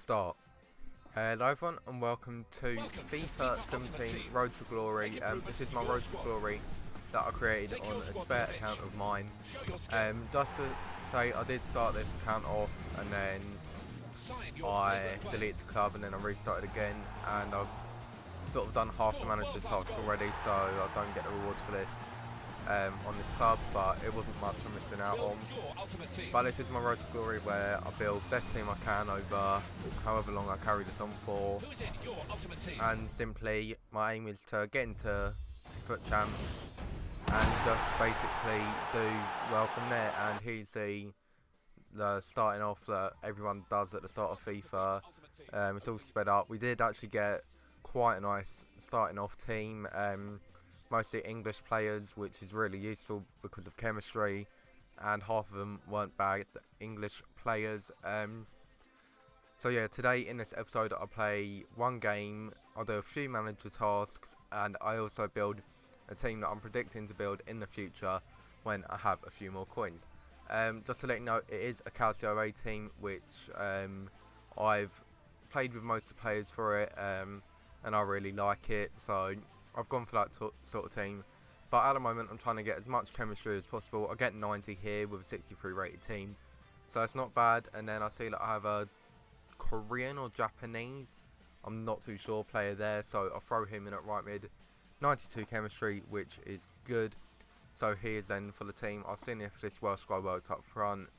start. Hello everyone and welcome to FIFA 17 Road to Glory. This is my Road to Glory that I created on a spare account of mine. Just to say, I did start this account off and then I deleted the club and then I restarted again, and I've sort of done half the manager tasks already, so I don't get the rewards for this on this club, but it wasn't much I'm missing out on. But this is my Road to Glory where I build best team I can over however long I carry this on for, and simply my aim is to get into FUT Champs and just basically do well from there. And here's the starting off that everyone does at the start of FIFA. It's all sped up. We did actually get quite a nice starting off team, mostly English players, which is really useful because of chemistry, and half of them weren't bad English players. So yeah, today in this episode I'll play one game, I'll do a few manager tasks, and I also build a team that I'm predicting to build in the future when I have a few more coins. Just to let you know, it is a Calcio A team, which I've played with most of the players for it, and I really like it, so I've gone for that sort of team. But at the moment I'm trying to get as much chemistry as possible. I get 90 here with a 63 rated team, so it's not bad. And then I see that I have a Korean or Japanese, I'm not too sure, player there, so I'll throw him in at right mid. 92 chemistry, which is good. So here's then for the team. I've seen if this Welsh guy worked up front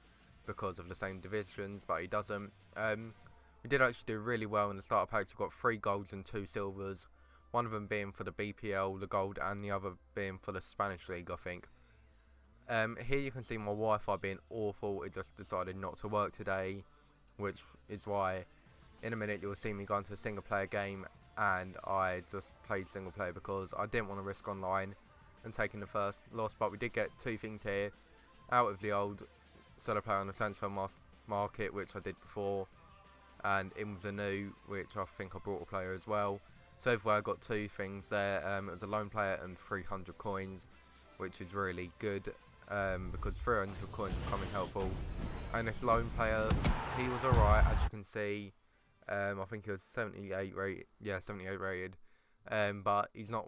because of the same divisions, but he doesn't. We did actually do really well in the starter packs. We've got 3 golds and 2 silvers. One of them being for the BPL, the gold, and the other being for the Spanish league, I think. Here you can see my Wi-Fi being awful. It just decided not to work today, which is why in a minute you'll see me go into a single player game, and I just played single player because I didn't want to risk online and taking the first loss. But we did get 2 things here out of the old seller player on the transfer market, which I did before, and in with the new, which I think I brought a player as well. So everywhere I got 2 things there. It was a loan player and 300 coins, which is really good, because 300 coins are coming helpful. And this loan player, he was alright, as you can see. I think he was 78 rated, yeah, 78 rated, but he's not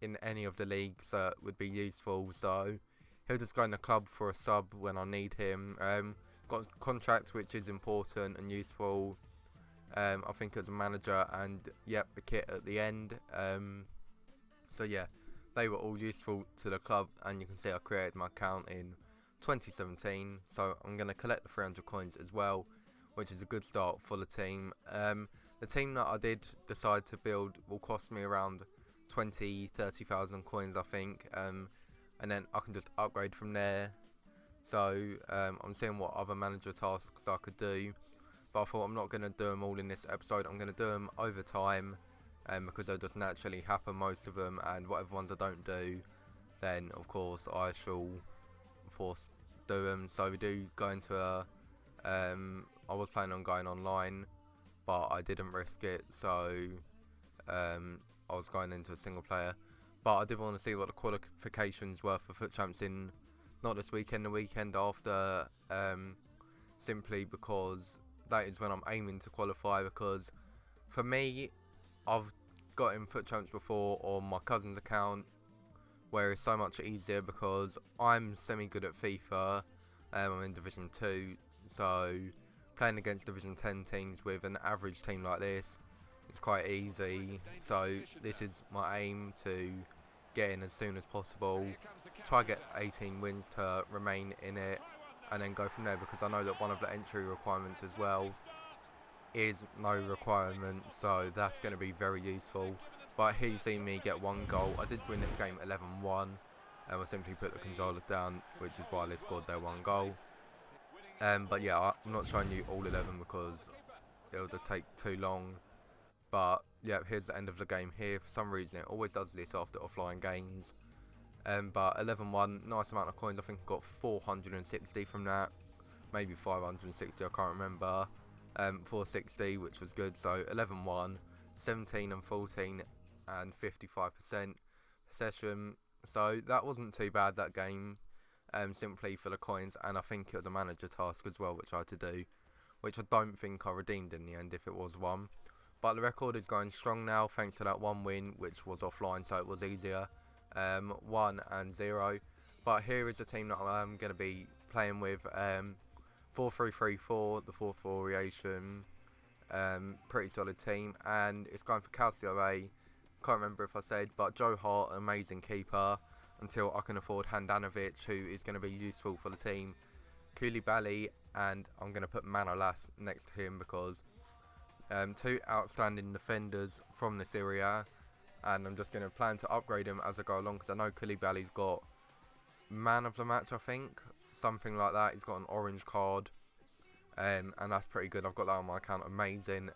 in any of the leagues that would be useful, so he'll just go in the club for a sub when I need him. Got a contract, which is important and useful, I think, as a manager, and yep, the kit at the end. So yeah, they were all useful to the club, and you can see I created my account in 2017, so I'm going to collect the 300 coins as well, which is a good start for the team. The team that I did decide to build will cost me around 30,000 coins, I think, and then I can just upgrade from there. So I'm seeing what other manager tasks I could do, but I thought I'm not going to do them all in this episode. I'm going to do them over time, because they'll just naturally happen, most of them, and whatever ones I don't do, then of course I shall force do them. So we do go into a I was planning on going online, but I didn't risk it, so I was going into a single player. But I did want to see what the qualifications were for FUT Champs in, not this weekend, the weekend after, simply because that is when I'm aiming to qualify. Because for me, I've got in FUT Champs before on my cousin's account, where it's so much easier because I'm semi-good at FIFA. I'm in Division 2, so playing against Division 10 teams with an average team like this, it's quite easy. So this is my aim, to get in as soon as possible, try get 18 wins to remain in it, and then go from there, because I know that one of the entry requirements as well is no requirement, so that's going to be very useful. But here you see me get 1 goal. I did win this game 11-1, and I simply put the controller down, which is why they scored their 1 goal. But yeah, I'm not showing you all 11 because it'll just take too long. But yeah, here's the end of the game here. For some reason it always does this after offline games. But 11-1, nice amount of coins. I think I got 460 from that, maybe 560, I can't remember. 460, which was good. So 11-1, 17 and 14 and 55% possession. So that wasn't too bad, that game, simply for the coins. And I think it was a manager task as well, which I had to do, which I don't think I redeemed in the end if it was one. But the record is going strong now thanks to that one win, which was offline, so it was easier. 1-0. But here is the team that I'm going to be playing with. 4-3-3-4, the fourth variation. Pretty solid team, and it's going for Calcio A. Can't remember if I said, but Joe Hart, amazing keeper, until I can afford Handanovic, who is going to be useful for the team. Koulibaly, and I'm going to put Manolas next to him because two outstanding defenders from this area, and I'm just going to plan to upgrade him as I go along because I know Koulibaly's got man of the match, I think, something like that. He's got an orange card, and that's pretty good. I've got that on my account. Amazing.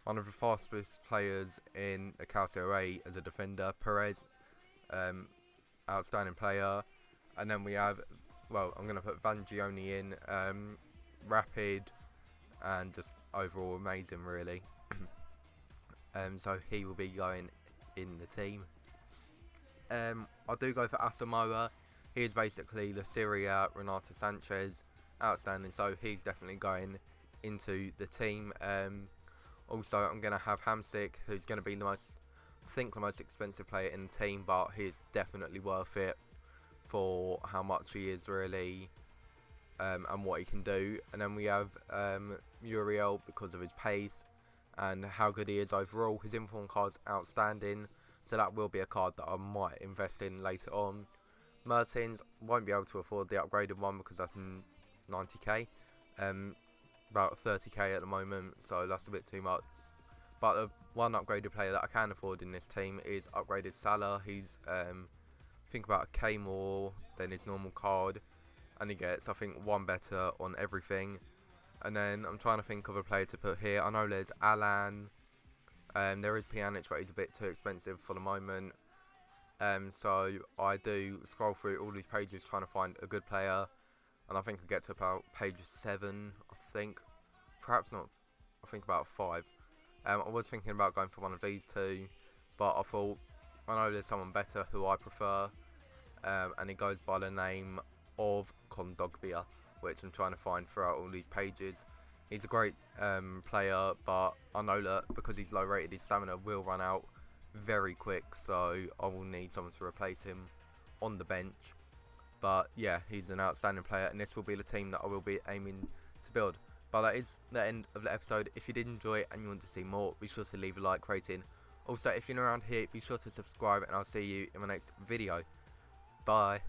One of the fastest players in the Calcio A as a defender, Perez, outstanding player. And then we have, well, I'm going to put Vangioni in, rapid, and just overall amazing, really. So he will be going in the team. I do go for Asamoah. He is basically the Syria Renato Sanchez, outstanding. So he's definitely going into the team. Also, I'm going to have Hamsik, who's going to be the most, I think, the most expensive player in the team, but he's definitely worth it for how much he is really, and what he can do. And then we have Muriel because of his pace and how good he is overall. His inform card's outstanding, so that will be a card that I might invest in later on. Mertens, won't be able to afford the upgraded one because that's 90k. About 30k at the moment, so that's a bit too much. But the one upgraded player that I can afford in this team is upgraded Salah. He's think about a K more than his normal card, and he gets, I think, one better on everything. And then I'm trying to think of a player to put here. I know there's Alan, there is Pjanic, but he's a bit too expensive for the moment. So I do scroll through all these pages trying to find a good player, and I think I get to about page 7, I think. Perhaps not, I think about 5. I was thinking about going for one of these two, but I thought, I know there's someone better who I prefer, and he goes by the name of Kondogbia, which I'm trying to find throughout all these pages. He's a great player, but I know that because he's low rated, his stamina will run out very quick, so I will need someone to replace him on the bench. But yeah, he's an outstanding player, and this will be the team that I will be aiming to build. But that is the end of the episode. If you did enjoy it and you want to see more, be sure to leave a like rating. Also, if you're around here, be sure to subscribe, and I'll see you in my next video. Bye.